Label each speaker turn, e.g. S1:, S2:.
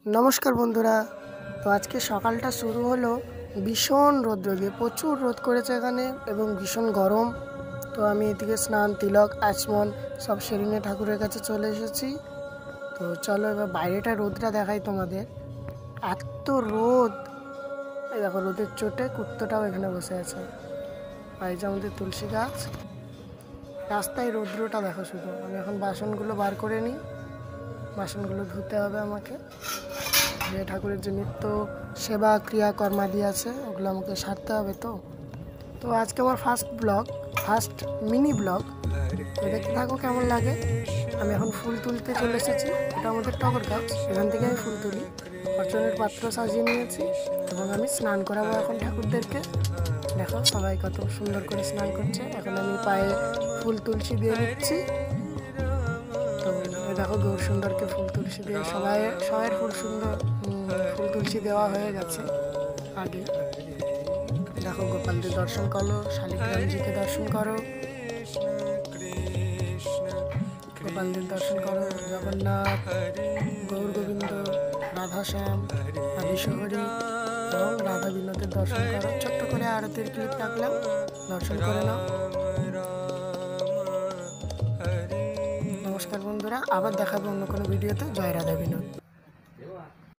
S1: नमस्कार बंधुरा। तो आज के सकालटा शुरू हलो भीषण रौद्र दिए, प्रचुर रोद करेছে এখানে এবং ভীষণ গরম। তো আমি এদিকে স্নান তিলক আচমন সব সেরে নিয়ে ঠাকুরের কাছে চলে এসেছি। তো চলো এবার বাইরেটা রোদটা দেখাই তোমাদের। এত রোদ, এই দেখো রোদের চোটে কুত্তাটাও এখানে বসে আছে। এই যে আমাদের তুলসী গাছ, রাস্তায় রৌদ্রটা দেখো শুধু। আমি এখন বাসনগুলো বার করে নিই, বাসনগুলো ধুতে হবে আমাকে। যে ঠাকুরের যে নিত্য সেবা ক্রিয়াকর্মাদি আছে ওগুলো আমাকে সারতে হবে। তো আজকে আমার ফার্স্ট মিনি ব্লগ, তো দেখতে থাকো কেমন লাগে। আমি এখন ফুল তুলতে চলে এসেছি। এটা আমাদের টগর গাছ, এখান থেকে আমি ফুল তুলি। অর্চনের পাত্র সাজিয়ে নিয়েছি এবং আমি স্নান করাবো এখন ঠাকুরদেরকে। দেখো সবাই কত সুন্দর করে স্নান করছে। এখন আমি পায়ে ফুল তুলসী দিয়ে নিচ্ছি। তো দেখো গৌর সুন্দরকে ফুল তুলসী দিয়ে সবাই ফুল তুলসী দেওয়া হয়ে গেছে আগে। দেখো গোপালদের দর্শন করো, শালিগ্রামজিকে দর্শন করো, গোপালদের দর্শন করো, জগন্নাথ, গৌর গোবিন্দ, রাধাশ্যাম, আদিশহরী এবং রাধা বিনোদের দর্শন করো। ছোট্ট করে আরতির ক্লিপ রাখলাম, দর্শন করে নাও। নমস্কার বন্ধুরা, আবার দেখাবো অন্য কোনো ভিডিওতে। জয় রাধা বিনোদ।